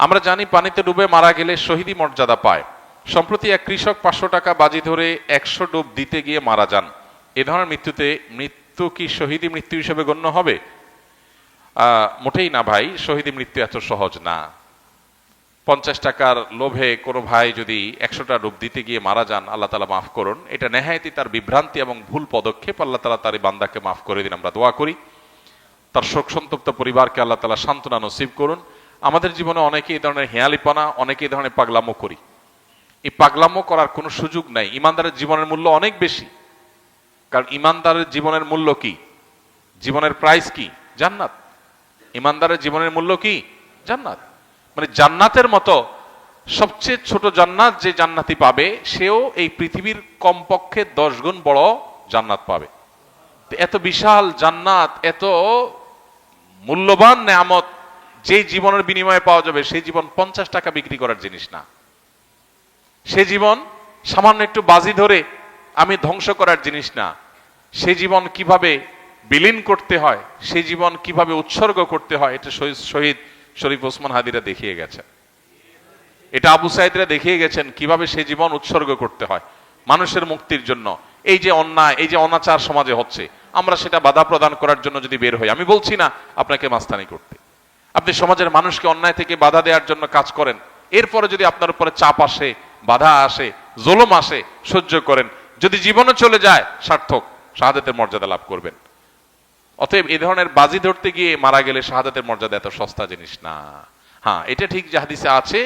আমরা জানি পানিতে ডুবে মারা গেলে শহীদি মর্যাদা পায়। সম্প্রতি এক কৃষক 500 টাকা বাজি ধরে 100 ডুব দিতে গিয়ে মারা যান। এ ধরনের মৃত্যু কি শহীদি মৃত্যু হিসেবে গণ্য হবে? মোটেই না ভাই, শহীদি মৃত্যু এত সহজ না। 50 টাকার লোভে কোনো ভাই যদি 100টা ডুব দিতে গিয়ে মারা যান, আল্লাহ তাআলা মাফ করুন। এটা নেহায়েতই তার বিভ্রান্তি এবং ভুল পদক্ষেপ। আল্লাহ তাআলা তার বান্দাকে মাফ করে দিন, আমরা দোয়া করি। তার শোক সন্তপ্ত পরিবারকে আল্লাহ তাআলা সান্ত্বনা নসিব করুন। আমাদের জীবনে অনেকে এই ধরনের হেয়ালিপনা, অনেকে এই ধরনের পাগলামো করি। এই পাগলামো করার কোনো সুযোগ নাই। ইমানদারের জীবনের মূল্য অনেক বেশি। কারণ ইমানদারের জীবনের মূল্য কি? জীবনের প্রাইস কি? জান্নাত। ইমানদারের জীবনের মূল্য কি? জান্নাত। মানে জান্নাতের মতো সবচেয়ে ছোট জান্নাত যে জান্নাতি পাবে, সেও এই পৃথিবীর কমপক্ষে 10 গুণ বড় জান্নাত পাবে। এত বিশাল জান্নাত, এত মূল্যবান নেয়ামত যে জীবনের বিনিময়ে পাওয়া যাবে, সেই জীবন 50 টাকা বিক্রি করার জিনিস না। সে জীবন সামান্য একটু বাজি ধরে আমি ধ্বংস করার জিনিস না। সে জীবন কিভাবে বিলীন করতে হয়, সেই জীবন কিভাবে উৎসর্গ করতে হয়, এটা শহীদ শরীফ ওসমান হাদিরা দেখিয়ে গেছেন। এটা আবু সাইদরা দেখিয়ে গেছেন কিভাবে সে জীবন উৎসর্গ করতে হয় মানুষের মুক্তির জন্য। এই যে অন্যায়, এই যে অনাচার সমাজে হচ্ছে, আমরা সেটা বাধা প্রদান করার জন্য যদি বের হই, আমি বলছি না আপনাকে মাস্তানি করতে, আপনি সমাজের মানুষকে অন্যায় থেকে বাধা দেওয়ার জন্য কাজ করেন। এরপরে যদি আপনার উপরে চাপ আসে, বাধা আসে, জুলুম আসে, সহ্য করেন। যদি জীবনও চলে যায়, সার্থক, শাহাদাতের মর্যাদা লাভ করবেন। অতএব এই ধরনের বাজি ধরতে গিয়ে মারা গেলে শাহাদাতের মর্যাদা এত সস্তা জিনিস না। হ্যাঁ, এটা ঠিক যে হাদিসে আছে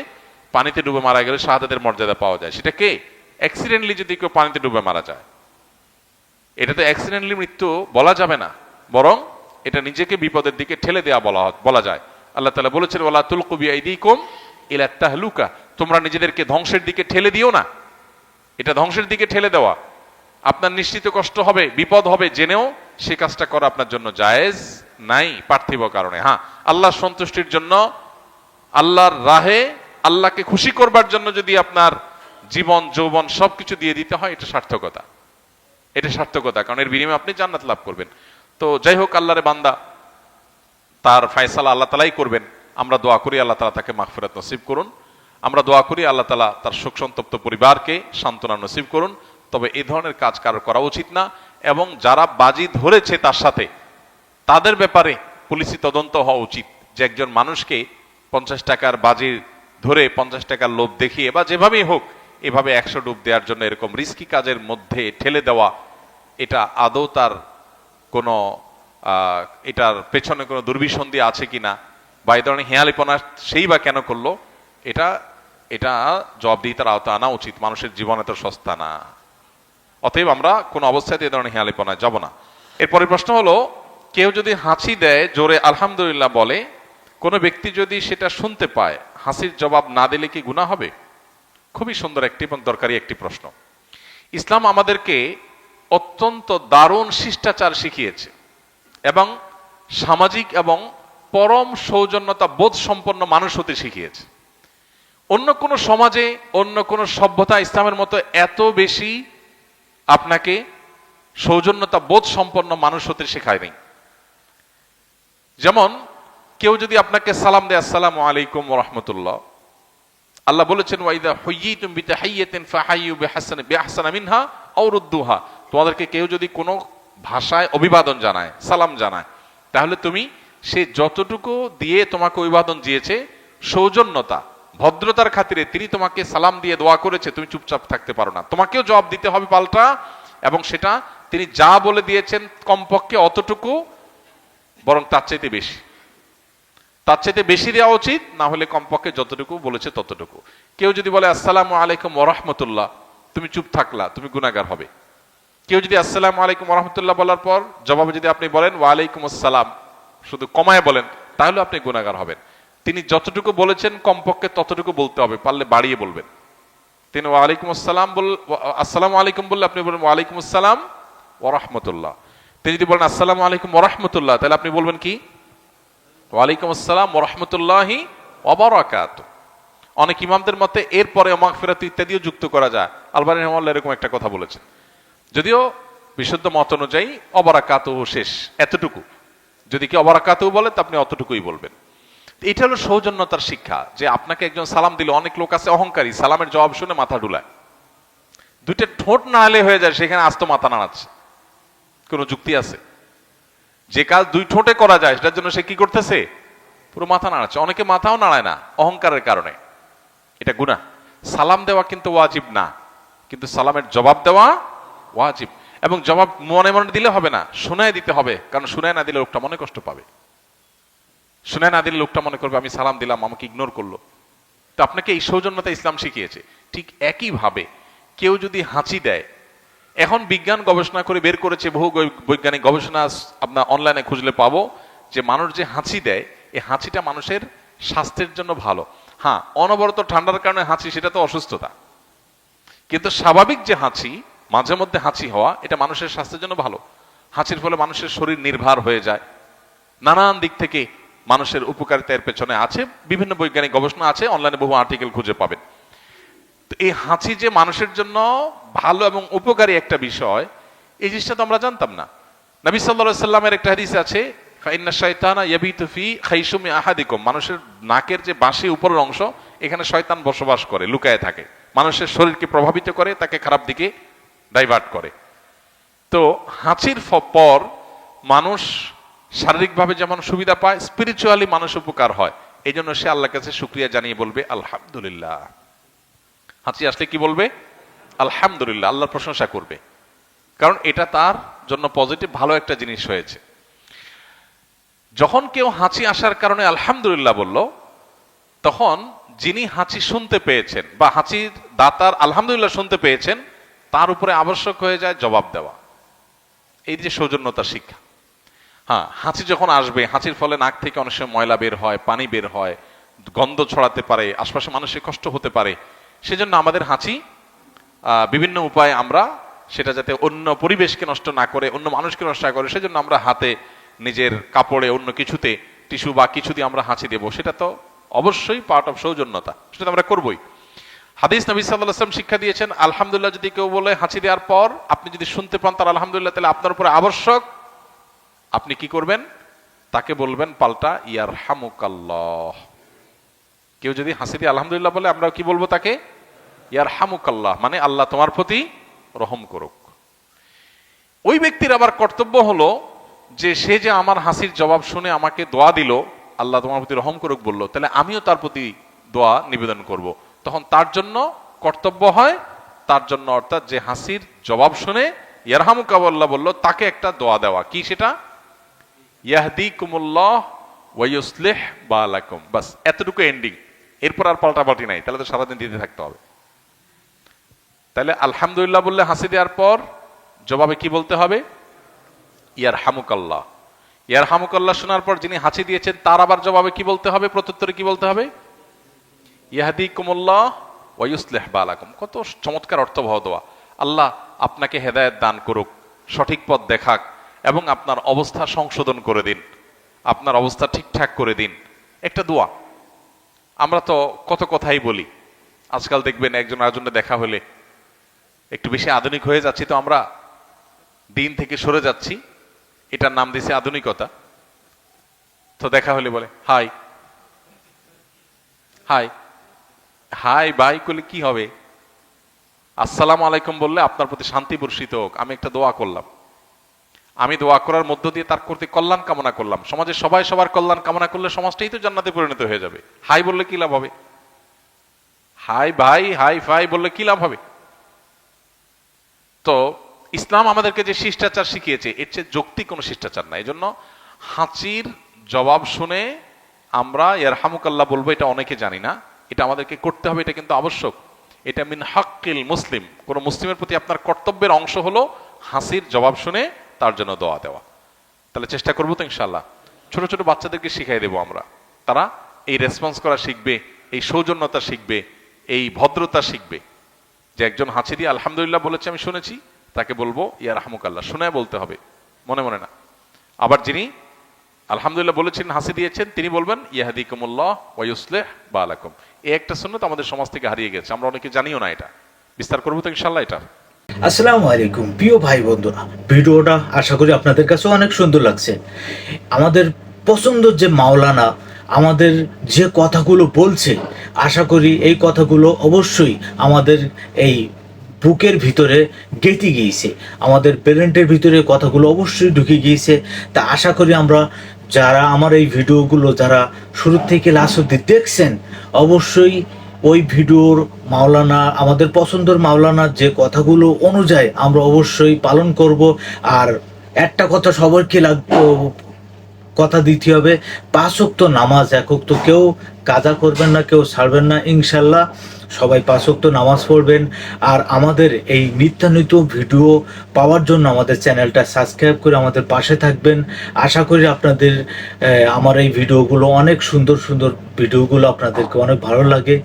পানিতে ডুবে মারা গেলে শাহাদাতের মর্যাদা পাওয়া যায়। সেটা কে? অ্যাক্সিডেন্টলি যদি কেউ পানিতে ডুবে মারা যায়, এটা তো অ্যাক্সিডেন্টলি মৃত্যু বলা যাবে না, বরং এটা নিজেকে বিপদের দিকে ঠেলে দেওয়া বলা যায়। আল্লাহ তাআলা বলেছেন, ওয়ালা তুলকু বিআইদিকুম ইলা তাহলুকা, তোমরা নিজেদেরকে ধ্বংসের দিকে ঠেলে দিও না। এটা ধ্বংসের দিকে ঠেলে দেওয়া। আপনার নিশ্চিত কষ্ট হবে, বিপদ হবে, জেনেও সে কাজটা করা আপনার জন্য জায়েজ নাই পার্থিব কারণে। হ্যাঁ, আল্লাহর সন্তুষ্টির জন্য, আল্লাহর রাহে, আল্লাহকে খুশি করবার জন্য যদি আপনার জীবন যৌবন সবকিছু দিয়ে দিতে হয়, এটা সার্থকতা। এটা সার্থকতা, কারণ এর বিনিময়ে আপনি জান্নাত লাভ করবেন। তো যাই হোক, আল্লাহর বান্দা, তার ফয়সালা আল্লাহ তাআলাই করবেন। আমরা দোয়া করি আল্লাহ তাআলা তাকে মাগফিরাত নসিব করুন। আমরা দোয়া করি আল্লাহ তাআলা তার শোক সন্তপ্ত পরিবারকে সান্ত্বনা নসিব করুন। তবে এই ধরনের কাজ কারো করা উচিত না। এবং যারা বাজি ধরেছে তার সাথে, তাদের ব্যাপারে পুলিশি তদন্ত হওয়া উচিত। যে একজন মানুষকে 50 টাকার বাজি ধরে 50 টাকার লোভ দেখিয়ে বা যেভাবেই হোক এভাবে 100 ডুব দেওয়ার জন্য এরকম রিস্কি কাজের মধ্যে ঠেলে দেওয়া, এটা আদৌ তার কোনো এটার পেছনে কোনো দুর্বিসন্ধি আছে কিনা, বা এই ধরনের হেয়ালিপনা সেই বা কেন করলো, এটা জবাবদিহিতার আওতা আনা উচিত। মানুষের জীবন এত সস্তা না। অতএব আমরা কোনো অবস্থাতে এই ধরনের হেয়ালিপনায় যাব না। এরপরের প্রশ্ন হলো, কেউ যদি হাঁচি দেয়, জোরে আলহামদুলিল্লাহ বলে, কোনো ব্যক্তি যদি সেটা শুনতে পায়, হাসির জবাব না দিলে কি গুনাহ হবে? খুবই সুন্দর একটি এবং দরকারি একটি প্রশ্ন। ইসলাম আমাদেরকে অত্যন্ত দারুণ শিষ্টাচার শিখিয়েছে এবং সামাজিক এবং পরম সৌজন্যতা বোধ সম্পন্ন মানুষ হতে শিখিয়েছে। অন্য কোন সমাজে, অন্য কোন সভ্যতা ইসলামের মতো এত বেশি আপনাকে সৌজন্যতা বোধ সম্পন্ন মানুষ হতে শেখায়নি। যেমন কেউ যদি আপনাকে সালাম দেয়, আসসালামু আলাইকুম ওয়া রাহমাতুল্লাহ, আল্লাহ বলেছেন, ওয়াইদা হুয়্যিতুম বিতাহিয়্যাতিন ফাহাইয়ু বিআহসানা মিনহা আও রুদ্দুহা, তোমাদেরকে কেউ যদি কোনো ভাষায় অভিবাদন জানায়, সালাম জানায়, তাহলে তুমি সে যতটুকু দিয়ে তোমাকে অভিবাদন দিয়েছে, সৌজন্যতা ভদ্রতার খাতিরে তিনি তোমাকে সালাম দিয়ে দোয়া করেছে, তুমি চুপচাপ থাকতে পারো না, তোমাকেও জবাব দিতে হবে পাল্টা। এবং সেটা তিনি যা বলে দিয়েছেন কমপক্ষে অতটুকু, বরং তার চাইতে বেশি দেওয়া উচিত, না হলে কমপক্ষে যতটুকু বলেছে ততটুকু। কেউ যদি বলে আসসালামু আলাইকুম ওয়া রাহমাতুল্লাহ, তুমি চুপ থাকলা, তুমি গুনাহগার হবে। কেউ যদি আসসালামু আলাইকুম ওয়া রাহমাতুল্লাহ বলার পর জবাবে যদি আপনি বলেন ওয়া আলাইকুম আসসালাম, শুধু কমায় বলেন, তাহলে আপনি গুনাহগার হবেন। তিনি যতটুকু বলেছেন কমপক্ষে ততটুকু বলতে হবে, পারলে বাড়িয়ে বলবেন। তিনি ওয়া আলাইকুম আসসালাম আসসালামু আলাইকুম বললে আপনি বলবেন ওয়া আলাইকুম আসসালাম ওয়া রাহমাতুল্লাহ। তিনি যদি বলেন আসসালামু আলাইকুম ওয়া রাহমাতুল্লাহ, তাহলে আপনি বলবেন কি? ওয়া আলাইকুম আসসালাম ওয়া রাহমাতুল্লাহি ওয়া বারাকাতুহু। অনেক ইমামদের মতে এরপরে মাগফিরাত ইত্যাদিও যুক্ত করা যায়। আলবানী রাহিমাহুল্লাহ এরকম একটা কথা বলেছেন, যদিও বিশুদ্ধ মত অনুযায়ী অবারাকাতুহু শেষ, এতটুকু। যদি কি অবারাকাতুহু বলে, তা আপনি অতটুকুই বলবেন। এটা হলো সৌজন্যতার শিক্ষা, যে আপনাকে একজন সালাম দিল, অনেক লোক আছে অহংকারী, সালামের জবাব শুনে মাথা ডুলায়, দুইটা ঠোঁট নাড়ালে হয়ে যায়, সেখানে আস্ত মাথা নাড়াচ্ছে, কোনো যুক্তি আছে? যে কাজ দুই ঠোঁটে করা যায় সেটার জন্য সে কি করতেছে? পুরো মাথা নাড়াচ্ছে। অনেকে মাথাও নাড়ায় না অহংকারের কারণে, এটা গুনাহ। সালাম দেওয়া কিন্তু ওয়াজিব না, কিন্তু সালামের জবাব দেওয়া ওয়াজিব। এবং জবাব মনে মনে দিলে হবে না, শুনায় দিতে হবে, কারণ শুনায় না দিলে লোকটা মনে কষ্ট পাবে। শুনায় না দিলে লোকটা মনে করবে আমি সালাম দিলাম, আমাকে ইগনোর করলো। তো আপনাকে এই সৌজন্যতা ইসলাম শিখিয়েছে। ঠিক একইভাবে কেউ যদি হাঁচি দেয়, এখন বিজ্ঞান গবেষণা করে বের করেছে, বহু বৈজ্ঞানিক গবেষণা আপনার অনলাইনে খুঁজলে পাবো, যে মানুষ যে হাঁচি দেয়, এই হাঁচিটা মানুষের স্বাস্থ্যের জন্য ভালো। হ্যাঁ, অনবরত ঠান্ডার কারণে হাঁচি, সেটা তো অসুস্থতা, কিন্তু স্বাভাবিক যে হাঁচি, মাঝে মধ্যে হাঁচি হওয়া, এটা মানুষের স্বাস্থ্যের জন্য ভালো। হাঁচির ফলে মানুষের শরীর নির্ভর হয়ে যায়, নানান দিক থেকে মানুষের উপকারিতার পেছনে আছে, বিভিন্ন বৈজ্ঞানিক গবেষণা আছে, অনলাইনে বহু আর্টিকেল খুঁজে পাবেন। তো এই হাঁচি যে মানুষের জন্য ভালো এবং উপকারী একটা বিষয়, এই জিনিসটা তো আমরা জানতাম না। নবী সাল্লাল্লাহু আলাইহি সাল্লামের একটা হাদিস আছে, ফাইন্না শাইতানা ইয়াবিতু ফি খাইশুমি আহাদিকুম, মানুষের নাকের যে বাঁশি উপরের অংশ, এখানে শয়তান বসবাস করে, লুকায়ে থাকে, মানুষের শরীরকে প্রভাবিত করে, তাকে খারাপ দিকে ডাইভার্ট করে। তো হাঁচির পর মানুষ শারীরিকভাবে যেমন সুবিধা পায়, স্পিরিচুয়ালি মানুষ উপকার হয়। এই জন্য সে আল্লাহর কাছে শুকরিয়া জানিয়ে বলবে আলহামদুলিল্লাহ। হাঁচি আসলে কি বলবে? আলহামদুলিল্লাহ, আল্লাহর প্রশংসা করবে, কারণ এটা তার জন্য পজিটিভ, ভালো একটা জিনিস হয়েছে। যখন কেউ হাঁচি আসার কারণে আলহামদুলিল্লাহ বলল, তখন যিনি হাঁচি শুনতে পেয়েছেন বা হাঁচির দাতার আলহামদুলিল্লাহ শুনতে পেয়েছেন, তার উপরে আবশ্যক হয়ে যায় জবাব দেওয়া। এই যে সৌজন্যতার শিক্ষা। হ্যাঁ, হাঁচি যখন আসবে, হাঁচির ফলে নাক থেকে অনেক সময় ময়লা বের হয়, পানি বের হয়, গন্ধ ছড়াতে পারে, আশপাশে মানুষের কষ্ট হতে পারে। সেজন্য আমাদের হাঁচি বিভিন্ন উপায়ে আমরা সেটা যাতে অন্য পরিবেশকে নষ্ট না করে, অন্য মানুষকে নষ্ট না করে, সেজন্য আমরা হাতে, নিজের কাপড়ে, অন্য কিছুতে, টিস্যু বা কিছু দিয়ে আমরা হাঁচি দেবো। সেটা তো অবশ্যই পার্ট অফ সৌজন্যতা, সেটা আমরা করবোই। হাদিস নবী সাল্লাল্লাহু আলাইহি ওয়াসাল্লাম শিক্ষা দিয়েছেন, আলহামদুলিল্লাহ যদি কেউ বলে হাঁচি দেওয়ার পর, আপনি যদি শুনতে পান তার আলহামদুলিল্লাহ, তাহলে আপনার উপরে আবশ্যক, আপনি কি করবেন? তাকে বলবেন পাল্টা ইয়ারহামুকাল্লাহ। কেউ যদি হাসি দিয়ে আলহামদুলিল্লাহ বলে, আমরা কি বলবো তাকে? ইয়ারহামুকাল্লাহ, মানে আল্লাহ তোমার প্রতি রহম করুক। ওই ব্যক্তির আবার কর্তব্য হলো যে সে যে আমার হাসির জবাব শুনে আমাকে দোয়া দিল, আল্লাহ তোমার প্রতি রহম করুক বললো, তাহলে আমিও তার প্রতি দোয়া নিবেদন করব। তখন তার জন্য কর্তব্য হয়, তার জন্য অর্থাৎ যে হাসির জবাব শুনে ইয়ারহামুকাল্লাহ বললো, তাকে একটা দোয়া দেওয়া। কি সেটা? ইয়াহদিকুমুল্লাহ ওয়া ইউসলিহ বালাকুম। বাস এতটুকু এন্ডিং, এরপর আর পাল্টাপাল্টি নাই, তাহলে তো সারাদিন দিতে থাকতে হবে। তাহলে আলহামদুলিল্লাহ বললে হাসি দেওয়ার পর জবাবে কি বলতে হবে? ইয়ারহামুকাল্লাহ। ইয়ারহামুকাল্লাহ শোনার পর যিনি হাসি দিয়েছেন তার আবার জবাবে কি বলতে হবে? প্রত্যুত্তরে কি বলতে হবে? ইয়াহদিকুমুল্লাহ ওয়া ইউসলিহ বালাকুম। কত চমৎকার অর্থবহ দোয়া। আল্লাহ আপনাকে হেদায়েত দান করুক, সঠিক পথ দেখাক, এবং আপনার অবস্থা সংশোধন করে দিন, আপনার অবস্থা ঠিকঠাক করে দিন। একটা দোয়া। আমরা তো কত কথাই বলি, আজকাল দেখবেন একজন আরেকজনের দেখা হলে একটু বেশি আধুনিক হয়ে যাচ্ছি, তো আমরা দিন থেকে সরে যাচ্ছি, এটার নাম দিছে আধুনিকতা। তো দেখা হলে বলে হাই হাই হাই বাই করলে কি হবে? আসসালামু আলাইকুম বললে আপনার প্রতি শান্তি বর্ষিত হোক, আমি একটা দোয়া করলাম, আমি দোয়া করার মধ্য দিয়ে তার প্রতি কল্যাণ কামনা করলাম। সমাজে সবাই সবার কল্যাণ কামনা করলে সমাজটাই তো জান্নাতে পরিণত হয়ে যাবে। হাই বললে কি লাভ হবে? হাই ভাই, হাই ফাই বললে কি লাভ হবে? তো ইসলাম আমাদেরকে যে শিষ্টাচার শিখিয়েছে, এর চেয়ে যৌক্তিক কোনো শিষ্টাচার নাই। এই জন্য হাঁচির জবাব শুনে আমরা ইয়ারহামুকাল্লাহ বলবো, এটা অনেকে জানি না, এটা আমাদেরকে করতে হবে, এটা কিন্তু আবশ্যক। এটা মিন হাক্কিল মুসলিম, কোন মুসলিমের প্রতি আপনার কর্তব্যের অংশ হলো হাসির জবাব শুনে তার জন্য দোয়া দেওয়া। তাহলে চেষ্টা করবো তো ইনশাআল্লাহ। ছোট ছোট বাচ্চাদেরকে শিখাই দেবো আমরা, তারা এই রেসপন্স করা শিখবে, এই সৌজন্যতা শিখবে, এই ভদ্রতা শিখবে। যে একজন হাঁচি দিয়ে আলহামদুলিল্লাহ বলেছে আমি শুনেছি, তাকে বলবো ইয়ারহামুকাল্লাহ, শুনে বলতে হবে, মনে মনে না। আবার যিনি আলহামদুলিল্লাহ বলেছেন, হাসি দিয়েছেন, তিনি বলবেন ইয়াহদিকুমুল্লাহ ওয়া ইউসলিহ বালাকুম। এই একটা সুন্নাত আমাদের সমাজ থেকে হারিয়ে গেছে, আমরা অনেকে জানিও না। এটা বিস্তার করবো তো ইনশাআল্লাহ। এটা আসসালামু আলাইকুম প্রিয় ভাই বন্ধুরা, ভিডিওটা আশা করি আপনাদের কাছে অনেক সুন্দর লাগছে। আমাদের পছন্দের যে মাওলানা আমাদের যে কথাগুলো বলছে, আশা করি এই কথাগুলো অবশ্যই আমাদের এই বুকের ভিতরে গেঁথে গিয়েছে, আমাদের ব্রেনের ভিতরে কথাগুলো অবশ্যই ঢুকে গিয়েছে। তা আশা করি আমরা যারা আমার এই ভিডিওগুলো যারা শুরু থেকে লাস্ট অব্দি দেখছেন, অবশ্যই ওই ভিডিওর মাওলানা, আমাদের পছন্দের মাওলানার যে কথাগুলো অনুযায়ী আমরা অবশ্যই পালন করব। আর একটা কথা সবাইকে কথা দিতে হবে, 5 ওয়াক্ত নামাজ, 1 ওয়াক্ত কেউ কাজা করবেন না, কেউ ছাড়বেন না, ইনশাল্লাহ সবাই 5 ওয়াক্ত নামাজ পড়বেন। আর আমাদের এই নিত্যানিত্য ভিডিও পাওয়ার জন্য আমাদের চ্যানেলটা সাবস্ক্রাইব করে আমাদের পাশে থাকবেন। আশা করি আপনাদের আমার এই ভিডিওগুলো অনেক সুন্দর সুন্দর ভিডিওগুলো আপনাদেরকে অনেক ভালো লাগে।